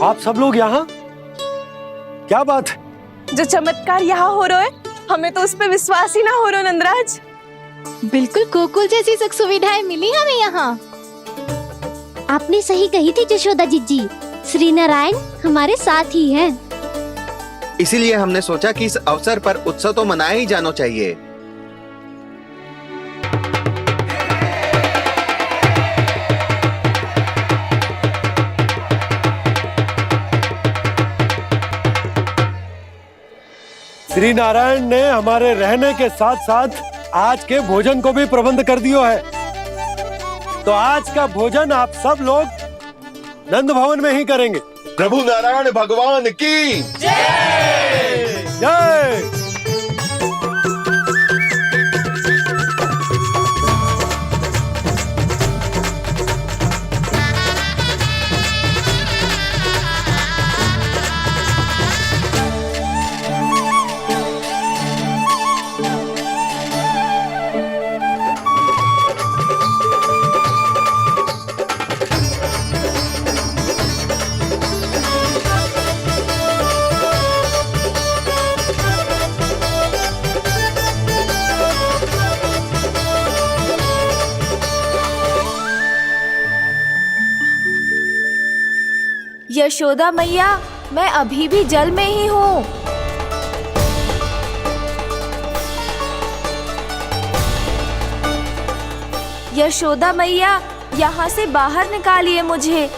आप सब लोग यहाँ? क्या बात है? जो चमत्कार यहाँ हो रहा है, हमें तो उस पे विश्वास ही ना हो रहा नंदराज। बिल्कुल गोकुल जैसी सुख सुविधाएं मिली हमें यहाँ। आपने सही कही थी जशोदा जीजी, श्री नारायण हमारे साथ ही हैं। इसीलिए हमने सोचा कि इस अवसर पर उत्सव तो मनाया ही जाना चाहिए। श्री नारायण ने हमारे रहने के साथ साथ आज के भोजन को भी प्रबंध कर दियो है। तो आज का भोजन आप सब लोग नंद भवन में ही करेंगे। प्रभु नारायण भगवान की जय जय। यशोदा मैया, मैं अभी भी जल में ही हूँ। यशोदा मैया, यहाँ से बाहर निकालिए मुझे।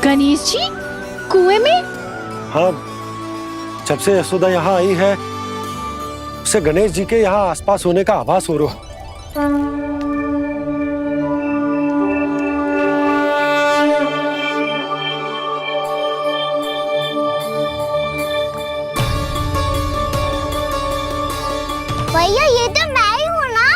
गणेश जी कुएं में? हाँ, जब से यशोदा यहाँ आई है उसे गणेश जी के यहाँ आसपास होने का आभास हो रहा है। भैया ये तो मैं ही हूँ ना।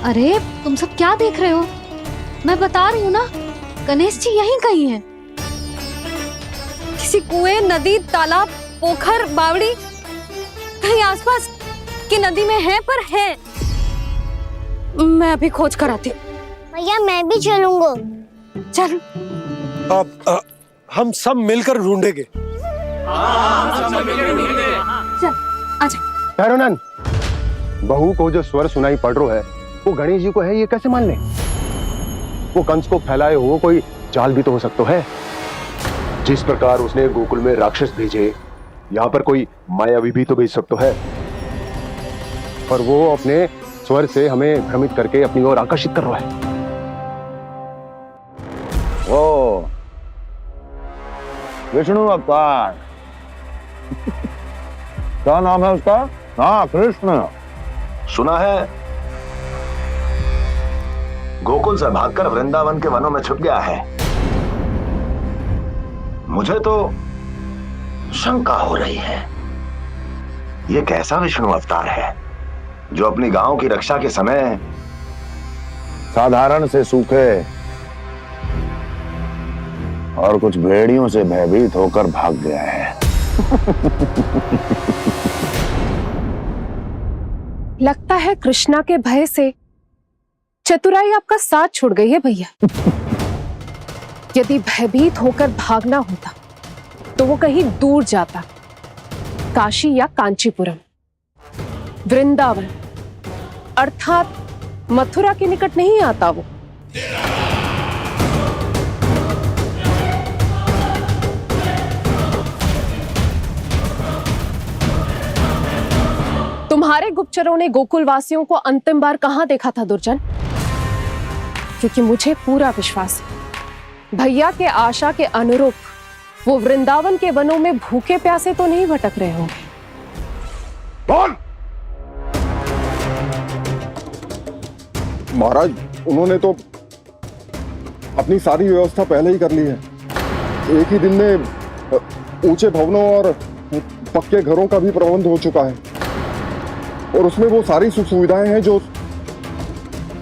अरे तुम सब क्या देख रहे हो? मैं बता रही हूँ ना, गणेश जी यहीं कहीं हैं। किसी कुएं, नदी, तालाब, पोखर, बावड़ी कहीं आसपास की नदी में है, पर है। मैं अभी खोज कर आती हूँ। भैया मैं भी चलूंगा। चल। अब हम सब मिलकर ढूंढेंगे। चल आजा। भैरवनंद, बहू को जो स्वर सुनाई पड़ रहा है वो गणेश जी को है, ये कैसे मान ले? वो कंस को फैलाए हुए कोई चाल भी तो हो सकता है। जिस प्रकार उसने गोकुल में राक्षस भेजे, यहाँ पर कोई मायावी भी तो भेज सकता है। और वो अपने स्वर से हमें भ्रमित करके अपनी ओर आकर्षित कर रहा है। ओ विष्णु अवतार। क्या नाम है उसका? हाँ, कृष्ण। सुना है गोकुल से भागकर वृंदावन के वनों में छुप गया है। मुझे तो शंका हो रही है, ये कैसा विष्णु अवतार है जो अपनी गांव की रक्षा के समय साधारण से सूखे और कुछ भेड़ियों से भयभीत होकर भाग गया है। लगता है कृष्णा के भय से चतुराई आपका साथ छोड़ गई है भैया। यदि भयभीत होकर भागना होता तो वो कहीं दूर जाता, काशी या कांचीपुरम, वृंदावन अर्थात मथुरा के निकट नहीं आता वो। तुम्हारे गुप्तचरों ने गोकुल वासियों को अंतिम बार कहां देखा था दुर्जन? क्योंकि मुझे पूरा विश्वास है भैया के आशा के अनुरूप वो वृंदावन के वनों में भूखे प्यासे तो नहीं भटक रहे होंगे। बोल। महाराज, उन्होंने तो अपनी सारी व्यवस्था पहले ही कर ली है। एक ही दिन में ऊंचे भवनों और पक्के घरों का भी प्रबंध हो चुका है, और उसमें वो सारी सुख सुविधाएं हैं जो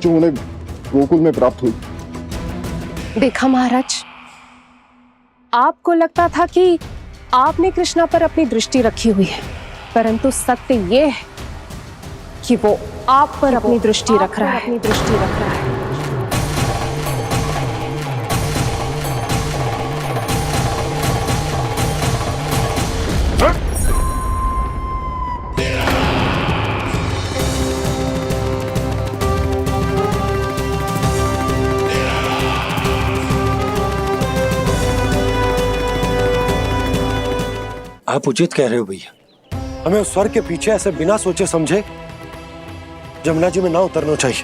उन्हें गोकुल में प्राप्त हुई। देखा महाराज, आपको लगता था कि आपने कृष्णा पर अपनी दृष्टि रखी हुई है, परंतु सत्य ये है कि वो आप पर अपनी दृष्टि रख रहा है। आप उचित कह रहे हो भैया, हमें उस स्वर के पीछे ऐसे बिना सोचे समझे जमुना जी में ना उतरना चाहिए।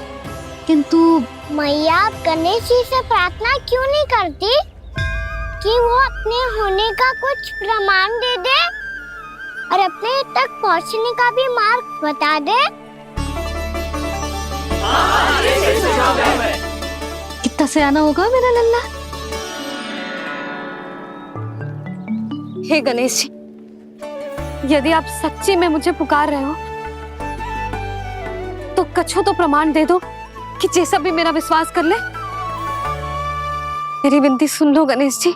किंतु मैया, आप गणेश जी से प्रार्थना क्यों नहीं करती कि वो अपने होने का कुछ प्रमाण दे दे और अपने तक पहुंचने का भी मार्ग बता दे? कितना सयाना होगा मेरा लल्ला। हे गणेश जी, यदि आप सच्ची में मुझे पुकार रहे हो तो कछु तो प्रमाण दे दो कि जैसा भी मेरा विश्वास कर ले। मेरी विनती सुन लो गणेश जी।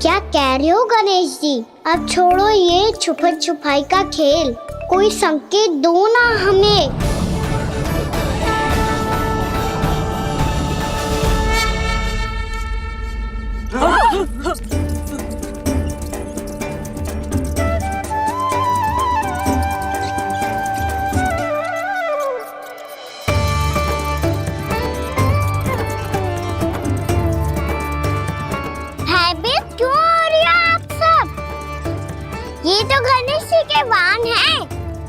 क्या कह रहे हो गणेश जी? अब छोड़ो ये छुपन छुपाई का खेल, कोई संकेत दो ना हमें। भयभीत क्यों हो रही हो आप सब? ये तो गणेश जी के वाहन हैं,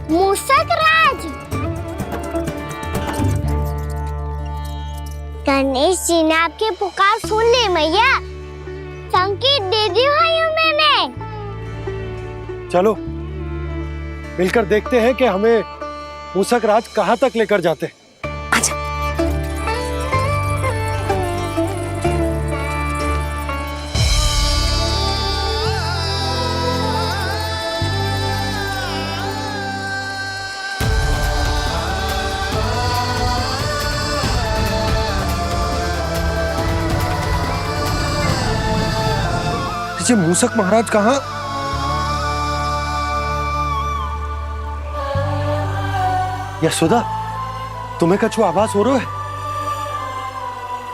मूषक राज। गणेश जी ने आपकी पुकार सुन ली मैया, संकेत दे दी भाइयों मैंने। चलो मिलकर देखते हैं कि हमें मूषक राज कहाँ तक लेकर जाते हैं। जी मूषक महाराज कहाँ? यशोदा, तुम्हें कछु आभास हो रहा है?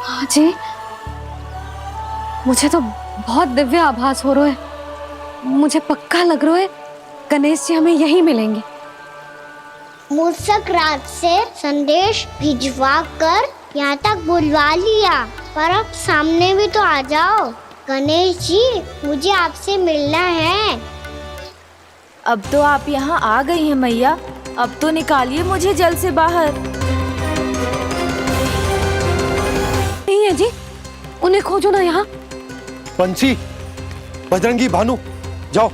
हाँ जी, मुझे तो बहुत दिव्य आभास हो रहा है। मुझे पक्का लग रहा है गणेश जी हमें यहीं मिलेंगे। मूषक राज से संदेश भिजवा कर यहाँ तक बुलवा लिया, पर अब सामने भी तो आ जाओ। गणेश जी, मुझे आपसे मिलना है। अब तो आप यहाँ आ गई हैं मैया, अब तो निकालिए मुझे जल से बाहर। नहीं है जी, उन्हें खोजो ना यहाँ। बंसी, बजरंगी, भानु, जाओ।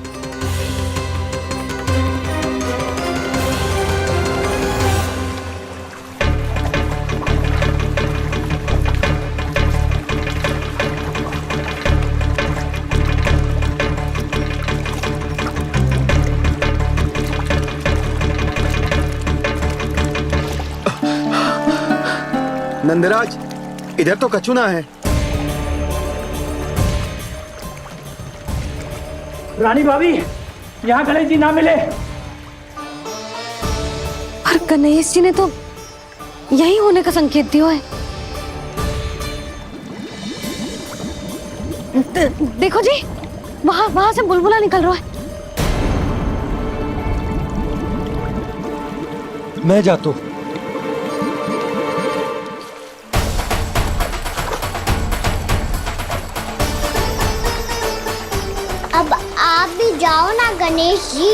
नंदराज, इधर तो कछुना है। रानी भाभी, यहाँ गणेश जी ना मिले। और गणेश जी ने तो यही होने का संकेत दिया है। देखो जी, वहां से बुलबुला निकल रहा है। मैं जाता हूँ। अब आप भी जाओ ना गणेश जी।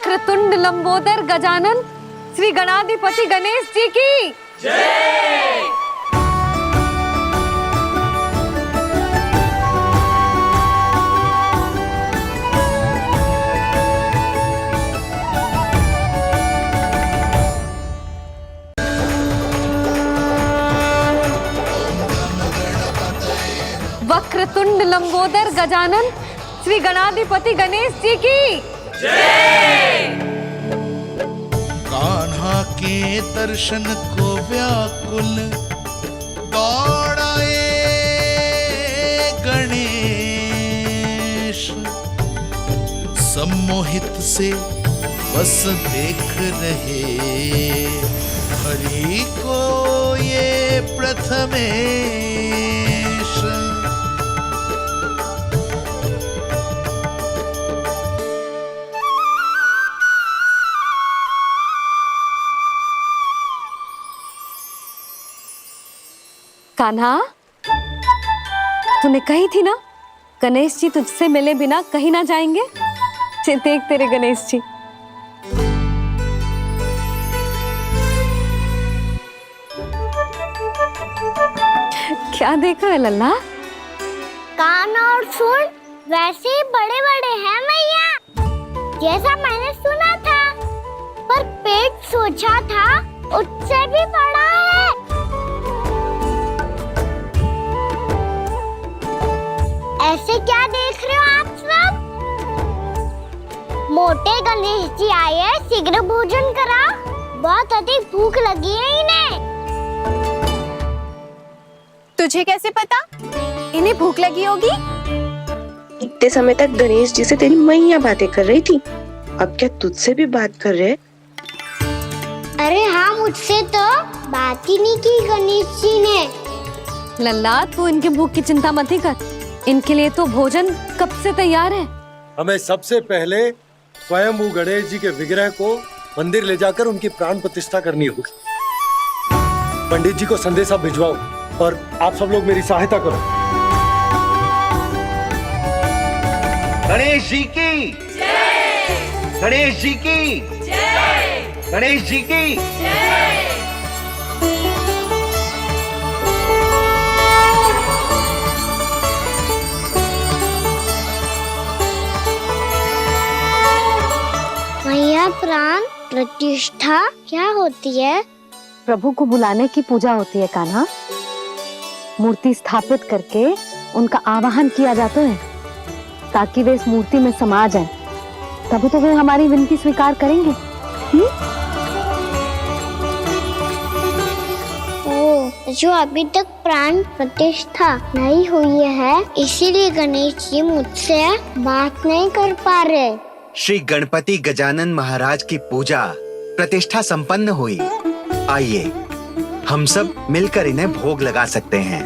वक्रतुंड लंबोदर गजानन श्री गणाधिपति गणेश जी की जय। वक्रतुंड लंबोदर गजानन श्री गणाधिपति गणेश जी की जय। कान्हा के दर्शन को व्याकुल दौड़ाए गणेश, सम्मोहित से बस देख रहे हरि को ये प्रथमेश। कान्हा, तूने कही थी ना गणेश जी तुझसे मिले बिना कहीं ना जाएंगे। देख तेरे गणेश जी। क्या देख रहा है लल्ला? कान और सुन वैसे ही बड़े बड़े हैं मैया, जैसा मैंने सुना था, पर पेट सोचा था उससे भी बड़ा है। ऐसे क्या देख रहे हो आप सब? मोटे गणेश जी आए हैं, शीघ्र भोजन करा, बहुत अधिक भूख लगी है इन्हें। तुझे कैसे पता इन्हें भूख लगी होगी? इतने समय तक गणेश जी से तेरी मैया बातें कर रही थी, अब क्या तुझसे भी बात कर रहे? अरे हाँ, मुझसे तो बात ही नहीं की गणेश जी ने। लल्ला, तू इनकी भूख की चिंता मत ही कर, इनके लिए तो भोजन कब से तैयार है। हमें सबसे पहले स्वयं गणेश जी के विग्रह को मंदिर ले जाकर उनकी प्राण प्रतिष्ठा करनी होगी। पंडित जी को संदेशा भिजवाओ और आप सब लोग मेरी सहायता करो। गणेश जी की जय। गणेश जी की जय। गणेश जी की जय। मैया, प्राण प्रतिष्ठा क्या होती है? प्रभु को बुलाने की पूजा होती है कान्हा। मूर्ति स्थापित करके उनका आवाहन किया जाता है ताकि वे इस मूर्ति में समा जाएं। तभी तो वे हमारी विनती स्वीकार करेंगे। ओ, जो अभी तक प्राण प्रतिष्ठा नहीं हुई है, इसीलिए गणेश जी मुझसे बात नहीं कर पा रहे। श्री गणपति गजानन महाराज की पूजा प्रतिष्ठा संपन्न हुई। आइए हम सब मिलकर इन्हें भोग लगा सकते हैं।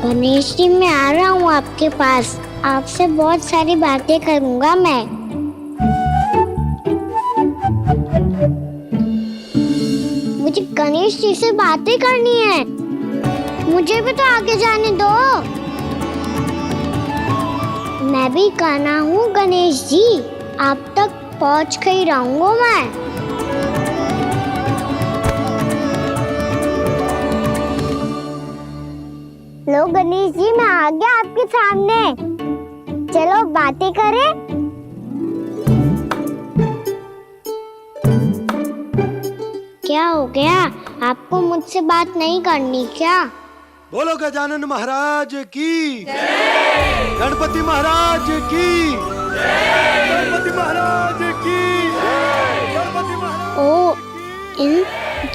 गणेश जी, मैं आ रहा हूँ आपके पास, आपसे बहुत सारी बातें करूँगा मैं। मुझे गणेश जी से बातें करनी है, मुझे भी तो आगे जाने दो। मैं भी कान्हा हूँ गणेश जी, आप तक पहुँच कर ही रहूँगा मैं। लो गणेश जी, मैं आ गया आपके सामने, चलो बातें करें। क्या हो गया, आपको मुझसे बात नहीं करनी क्या? बोलो गजानन महाराज की जय। गणपति महाराज की जय। गणपति महाराज की जय। गणपति महाराज। ओ, इन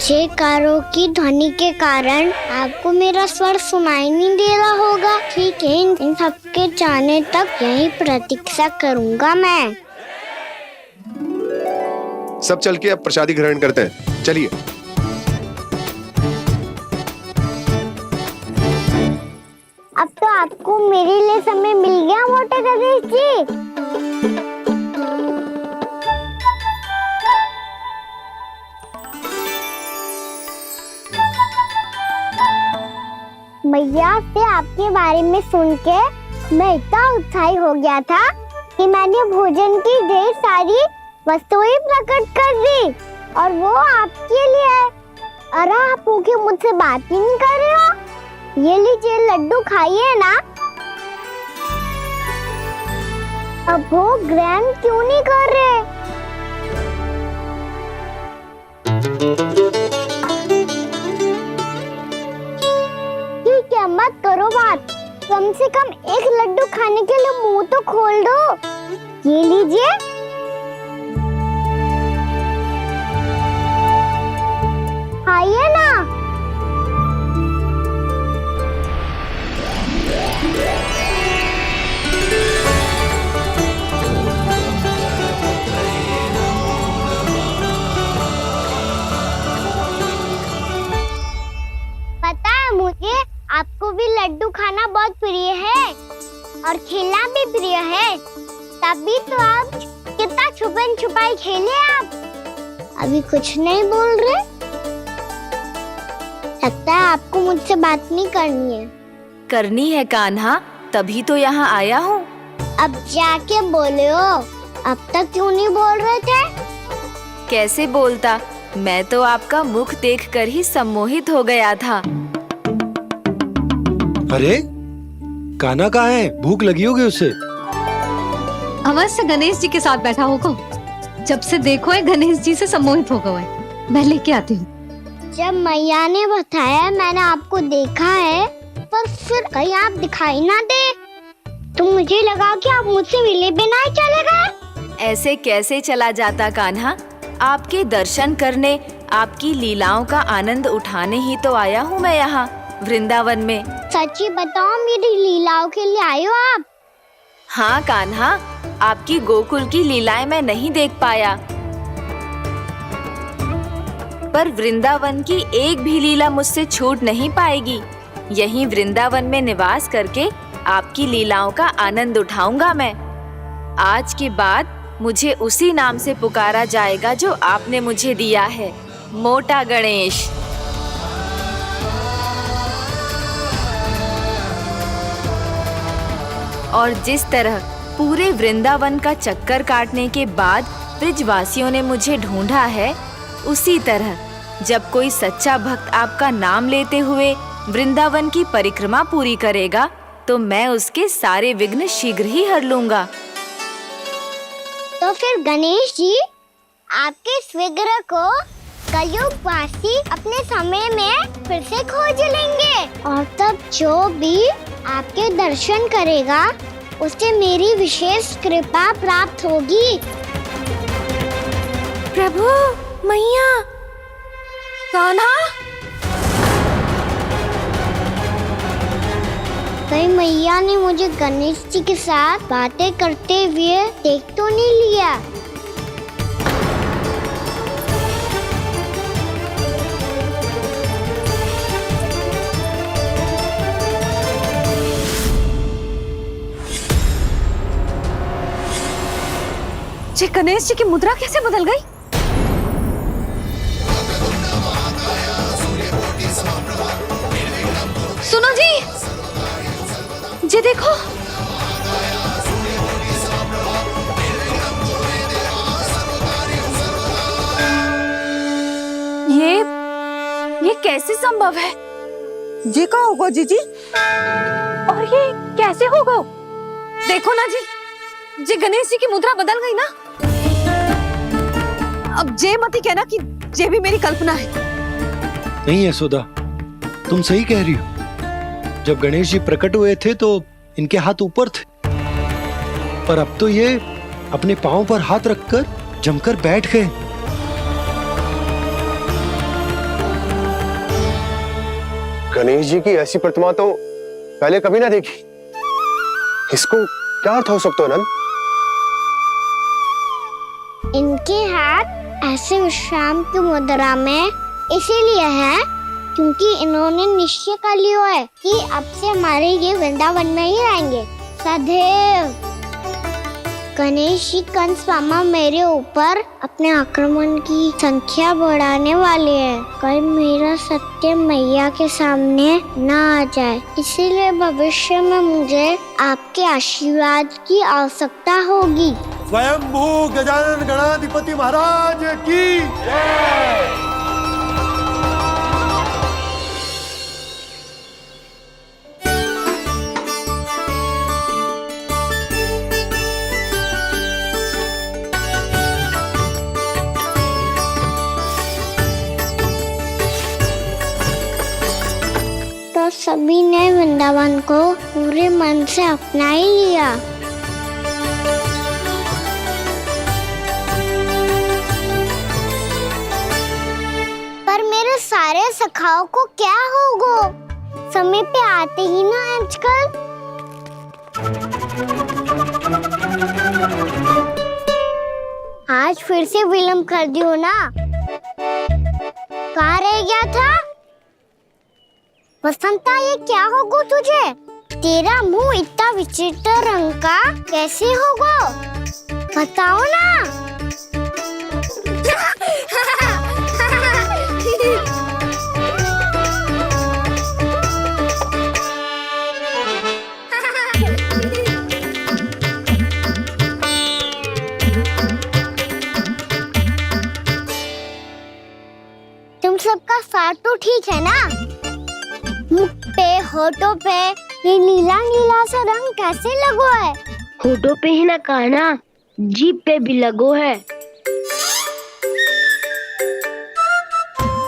जयकारों की ध्वनि के कारण आपको मेरा स्वर सुनाई नहीं दे रहा होगा। ठीक है, इन सबके जाने तक यही प्रतीक्षा करूंगा मैं। सब चल के अब प्रसादी ग्रहण करते हैं, चलिए। अब तो आपको मेरे लिए समय मिल गया मोटे गणेश जी। मैया से आपके बारे में सुन के मैं इतना उत्साही हो गया था कि मैंने भोजन की ढेर सारी वस्तुएं प्रकट कर दी और वो आपके लिए है। अरे आप भूखे मुझसे बात ही नहीं कर रहे हो। ये लीजिए लड्डू खाइए ना। अब वो ग्रैंड क्यों नहीं कर रहे? ठीक है, मत करो बात। कम से कम एक लड्डू खाने के लिए मुंह तो खोल दो। ये लीजिए। खाइए ना। पता है मुझे आपको भी लड्डू खाना बहुत प्रिय है और खेलना भी प्रिय है। तभी तो आप कितना छुपन छुपाई खेले। आप अभी कुछ नहीं बोल रहे। लगता है आपको मुझसे बात नहीं करनी है। करनी है कान्हा, तभी तो यहाँ आया हूँ। अब जाके बोले हो। अब तक क्यों नहीं बोल रहे थे? कैसे बोलता, मैं तो आपका मुख देखकर ही सम्मोहित हो गया था। अरे कान्हा कहाँ है? भूख लगी होगी उसे। अवश्य गणेश जी के साथ बैठा होगा। जब से देखो है गणेश जी से सम्मोहित हो गए। मैं लेके आती हूँ। जब मैया ने बताया मैंने आपको देखा है, पर फिर कहीं आप दिखाई ना दे तो मुझे लगा कि आप मुझसे मिले बिना ही चले गए। ऐसे कैसे चला जाता कान्हा? आपके दर्शन करने, आपकी लीलाओं का आनंद उठाने ही तो आया हूँ मैं यहाँ वृंदावन में। सच्ची बताओ, मेरी लीलाओं के लिए आए हो आप? हाँ कान्हा, आपकी गोकुल की लीलाएं मैं नहीं देख पाया, पर वृंदावन की एक भी लीला मुझसे छूट नहीं पाएगी। यहीं वृंदावन में निवास करके आपकी लीलाओं का आनंद उठाऊंगा मैं। आज के बाद मुझे उसी नाम से पुकारा जाएगा जो आपने मुझे दिया है, मोटा गणेश। और जिस तरह पूरे वृंदावन का चक्कर काटने के बाद ब्रिजवासियों ने मुझे ढूंढा है, उसी तरह जब कोई सच्चा भक्त आपका नाम लेते हुए वृंदावन की परिक्रमा पूरी करेगा तो मैं उसके सारे विघ्न शीघ्र ही हर लूंगा। तो फिर गणेश जी, आपके इस विग्रह को कलयुगवासी अपने समय में फिर से खोज लेंगे और तब जो भी आपके दर्शन करेगा उसे मेरी विशेष कृपा प्राप्त होगी। प्रभु, मैया, कान्हा। कहीं मैया ने मुझे गणेश जी के साथ बातें करते हुए देख तो नहीं लिया? जी गणेश जी की मुद्रा कैसे बदल गई? सुनो जी, जी देखो। ये कैसे संभव है? जी का होगा जीजी? और ये कैसे होगा? देखो ना जी, जी गणेश जी की मुद्रा बदल गई ना। अब जे मती कहना कि जे भी मेरी कल्पना है। नहीं यशोदा, तुम सही कह रही हो। जब गणेश जी प्रकट हुए थे तो इनके हाथ ऊपर थे, पर अब तो ये अपने पांव पर हाथ रखकर जमकर बैठ गए। गणेश जी की ऐसी प्रतिमा तो पहले कभी ना देखी। इसको क्या अर्थ हो सकता है नंद? इनके हाथ ऐसे विश्राम की मुद्रा में इसीलिए है क्योंकि इन्होंने निश्चय कर लिया है कि अब से हमारे ये वृंदावन में ही रहेंगे सदैव। गणेश जी कंस मामा मेरे ऊपर अपने आक्रमण की संख्या बढ़ाने वाले हैं। कल मेरा सत्य मैया के सामने ना आ जाए, इसीलिए भविष्य में मुझे आपके आशीर्वाद की आवश्यकता होगी। स्वयंभू गजानन गणाधिपति महाराज की जय। तो सभी ने वृंदावन को पूरे मन से अपना ही लिया। पर मेरे सारे सखाओं को क्या होगा? समय पे आते ही ना आजकल। आज फिर से विलंब कर दियो ना। कहाँ रह गया था? वसंता, ये क्या होगा तुझे? तेरा मुंह इतना विचित्र रंग का कैसे होगा? बताओ ना। तुम सबका स्वाद तो ठीक है ना? मुख पे, होठों पे ये नीला नीला सा रंग कैसे लगो है? होठों पे ही ना काना, जीभ पे भी लगो है।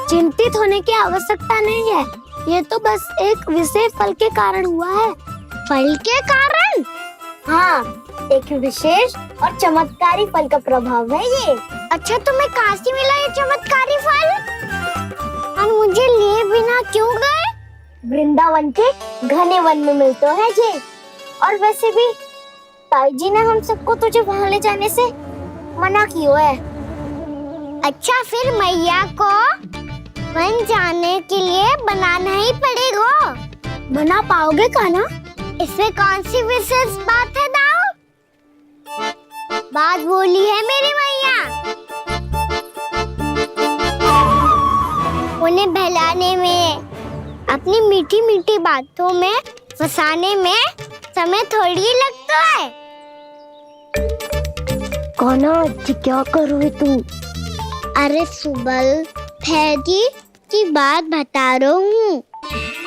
चिंतित होने की आवश्यकता नहीं है, ये तो बस एक विशेष फल के कारण हुआ है। फल के कारण? हाँ, एक विशेष और चमत्कारी फल का प्रभाव है ये। अच्छा, तुम्हें कहाँ से मिला ये चमत्कारी फल? और मुझे लिए बिना क्यों गए? वृंदावन के घने वन में मिलते हैं जी। और वैसे भी ताई जी ने हम सबको तुझे वहाँ ले जाने से मना किया है। अच्छा, फिर मैया को वन जाने के लिए बनाना ही पड़ेगा। बना पाओगे कान्हा? इसमें कौन सी विशेष बात है दाऊ? बात बोली है मेरी मैया। उन्हें बहलाने में, अपनी मीठी मीठी बातों में फंसाने में समय थोड़ी लगता है। कान्हा, क्या करोगे तुम? अरे सुबल, फैजी की बात बता रहा हूँ।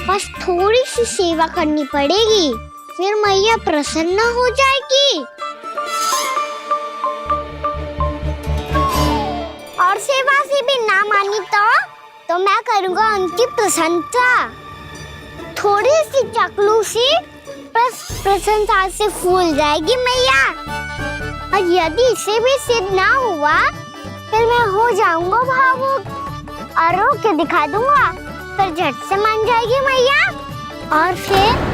बस थोड़ी सी सेवा करनी पड़ेगी, फिर मैया प्रसन्न हो जाएगी। और सेवा से भी ना मानी तो मैं करूँगा उनकी प्रसन्नता। थोड़ी सी चकलूसी बस प्रसन्नता से फूल जाएगी मैया। और यदि इसे भी सिद्ध ना हुआ, फिर मैं हो जाऊंगा भावुक और रो के दिखा दूंगा, फिर झट से मान जाएगी मैया। और फिर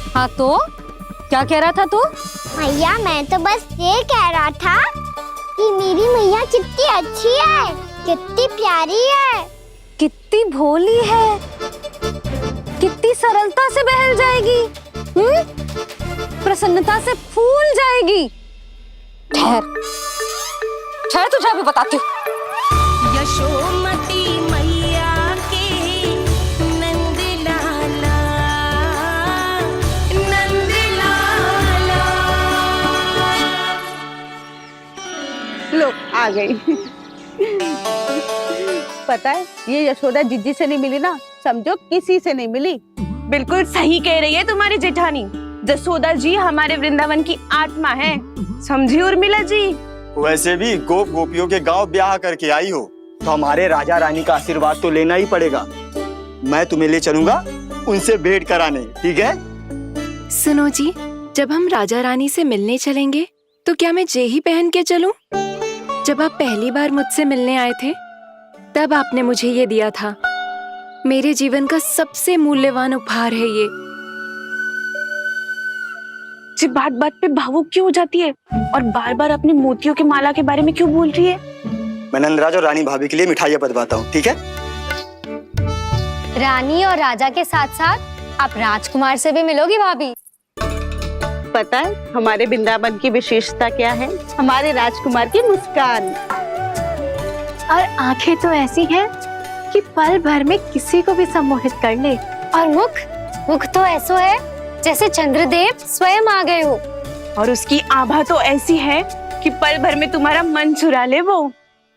हाँ, तो क्या कह रहा था तू? मैया, मैं तो बस ये कह रहा था कि मेरी मैया कितनी अच्छी है, कितनी प्यारी है, कितनी भोली है, कितनी सरलता से बहल जाएगी, प्रसन्नता से फूल जाएगी। ठहर ठहर, तुझे अभी बताती हूँ। यशोमती मैया के नंद लाला, नंद लाला। लो, आ गई। पता है, ये यशोदा जिज्जी से नहीं मिली ना, समझो किसी से नहीं मिली। बिल्कुल सही कह रही है तुम्हारी जेठानी। यशोदा जी हमारे वृंदावन की आत्मा है, समझी उर्मिला जी। वैसे भी गोप गोपियों के गांव ब्याह करके आई हो, तो हमारे राजा रानी का आशीर्वाद तो लेना ही पड़ेगा। मैं तुम्हें ले चलूंगा उनसे भेंट कराने, ठीक है? सुनो जी, जब हम राजा रानी से मिलने चलेंगे तो क्या मैं जे ही पहन के चलूं? जब आप पहली बार मुझसे मिलने आए थे, तब आपने मुझे ये दिया था। मेरे जीवन का सबसे मूल्यवान उपहार है ये। जी बात बात पे भावुक क्यों हो जाती है और बार बार अपनी मोतियों के माला के बारे में क्यों बोल रही है? मैं नंदराज और रानी भाभी के लिए मिठाइयाँ बंधवाता हूँ, ठीक है? रानी और राजा के साथ साथ आप राजकुमार से भी मिलोगी भाभी। पता है हमारे वृंदावन की विशेषता क्या है? हमारे राजकुमार की मुस्कान। और आंखें तो ऐसी हैं कि पल भर में किसी को भी सम्मोहित कर ले। और मुख तो ऐसा है जैसे चंद्रदेव स्वयं आ गए हो। और उसकी आभा तो ऐसी है कि पल भर में तुम्हारा मन चुरा ले वो।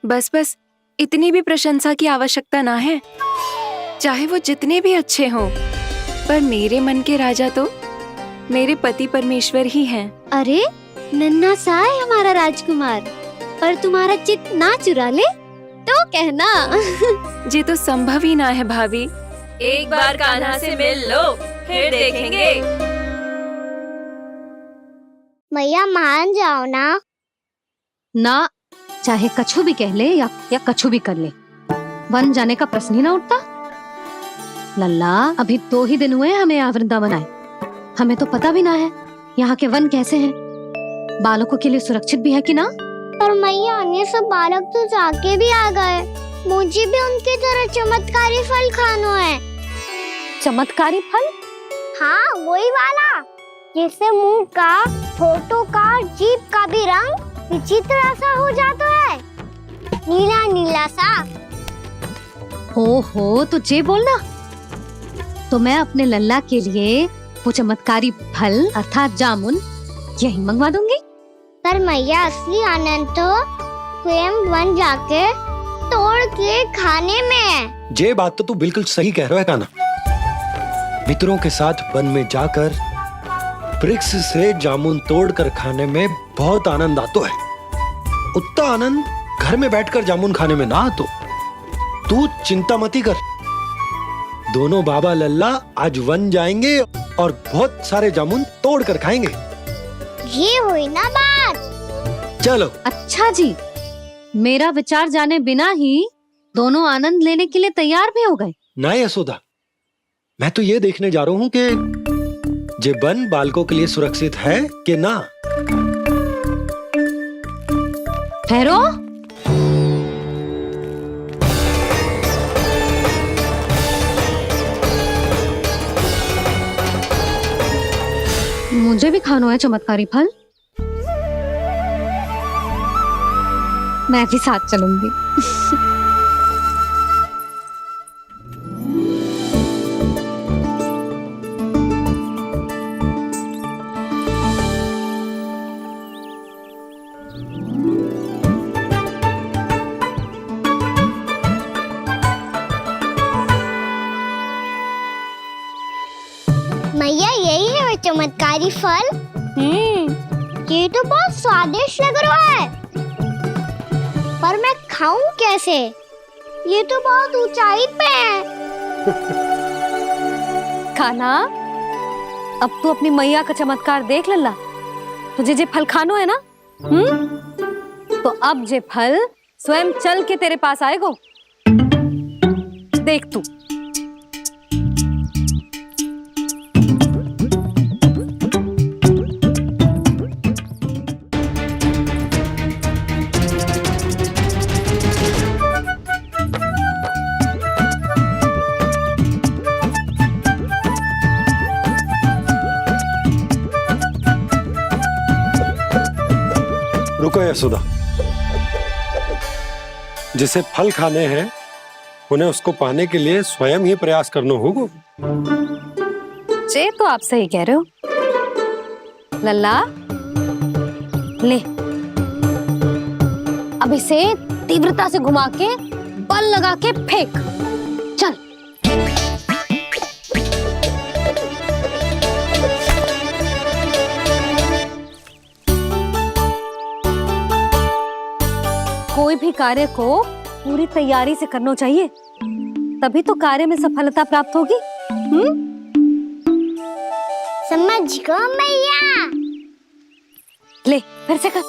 बस बस, इतनी भी प्रशंसा की आवश्यकता ना है। चाहे वो जितने भी अच्छे हों, पर मेरे मन के राजा तो मेरे पति परमेश्वर ही हैं। अरे नन्हा सा है हमारा राजकुमार, पर तुम्हारा चित्त ना चुरा ले तो कहना। ये तो संभव ही ना है भाभी। एक बार कान्हा से मिल लो, फिर देखेंगे। मैया मान जाओ ना, चाहे कछु भी कह ले या कछु भी कर ले, वन जाने का प्रश्न ही ना उठता। लल्ला, अभी 2 ही दिन हुए हमें यहाँ वृंदावन आए। हमें तो पता भी ना है यहाँ के वन कैसे हैं, बालकों के लिए सुरक्षित भी है कि ना। पर मैया अन्य सब बालक तो जाके भी आ गए, मुझे भी उनकी तरह चमत्कारी फल खाना है। चमत्कारी फल? हाँ वही वाला, जैसे मुंह का, होठों का, जीभ का भी रंग विचित्र ऐसा हो जाता है, नीला नीला सा। हो तो जे बोलना। तो मैं अपने लल्ला के लिए वो चमत्कारी फल अर्थात जामुन यही मंगवा दूंगी। पर मैया असली आनंद तो स्वयं वन जाके तोड़ के खाने में है। ये बात तो तू बिल्कुल सही कह रहा है कान्हा। मित्रों के साथ वन में जाकर वृक्ष से जामुन तोड़कर खाने में बहुत आनंद आता है। उतना आनंद घर में बैठकर जामुन खाने में ना आतो। तू चिंता मती कर, दोनों बाबा लल्ला आज वन जाएंगे और बहुत सारे जामुन तोड़कर खाएंगे। ये हुई ना बात। चलो। अच्छा जी, मेरा विचार जाने बिना ही दोनों आनंद लेने के लिए तैयार भी हो गए। ना यशोदा, मैं तो ये देखने जा रहा हूँ कि ये वन बालकों के लिए सुरक्षित है कि ना। ठहरो। मुझे भी खाना है चमत्कारी फल। मैं भी साथ चलूंगी। मैया यही है वो चमत्कारी फल। ये तो बहुत स्वादिष्ट लग रहा है, पर मैं खाऊं कैसे? ये तो बहुत ऊंचाई पे है। खाना, अब तू अपनी मैया का चमत्कार देख लल्ला। तुझे जे फल खानो है ना, तो अब जे फल स्वयं चल के तेरे पास आएगो। देख तू। रुको यशोदा, जिसे फल खाने हैं उन्हें उसको पाने के लिए स्वयं ही प्रयास करना होगा। जे तो आप सही कह रहे हो लल्ला। ले, अब इसे तीव्रता से घुमा के बल लगा के फेंक। चल। कोई भी कार्य को पूरी तैयारी से करना चाहिए, तभी तो कार्य में सफलता प्राप्त होगी। समझ गो मैया। ले, फिर से कर।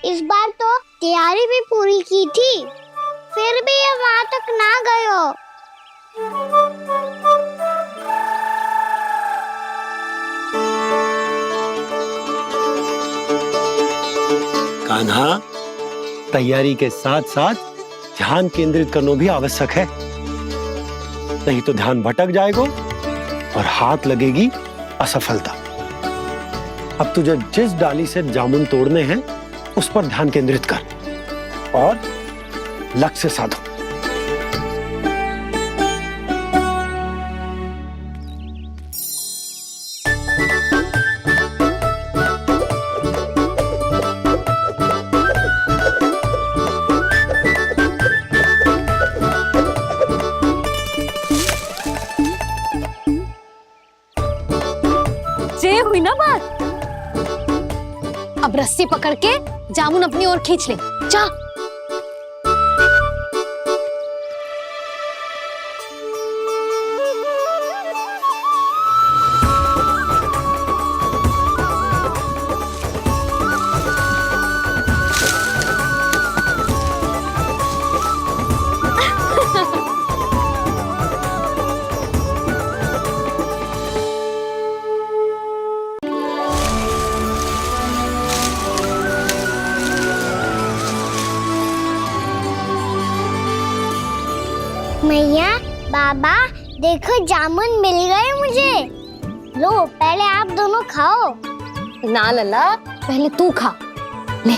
इस बार तो तैयारी भी पूरी की थी, फिर भी ये वहां तक ना गए हो। कान्हा, तैयारी के साथ साथ ध्यान केंद्रित करना भी आवश्यक है, नहीं तो ध्यान भटक जाएगा और हाथ लगेगी असफलता। अब तुझे जिस डाली से जामुन तोड़ने हैं उस पर ध्यान केंद्रित कर और लक्ष्य साधो। ये हुई ना बात। अब रस्सी पकड़ के जामुन अपनी ओर खींच ले। जा। मैया, बाबा, देखो जामुन मिल गए मुझे। लो, पहले आप दोनों खाओ। ना लल्ला, पहले तू खा। ले।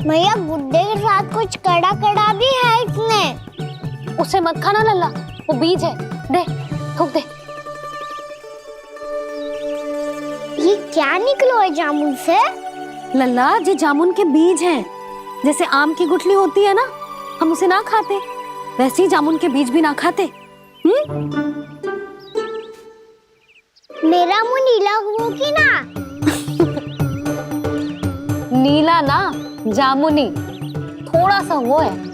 मैया, गुड्डे के साथ कुछ कड़ा कड़ा भी है इसमें। उसे मत खाना लल्ला, वो बीज है। दे, थूक दे। ये क्या निकलो है जामुन से? लल्ला, ये जामुन के बीज हैं। जैसे आम की गुठली होती है ना, हम उसे ना खाते, वैसे ही जामुन के बीज भी ना खाते। मेरा मुंह नीला हुआ कि ना? नीला ना, जामुनी, थोड़ा सा वो है।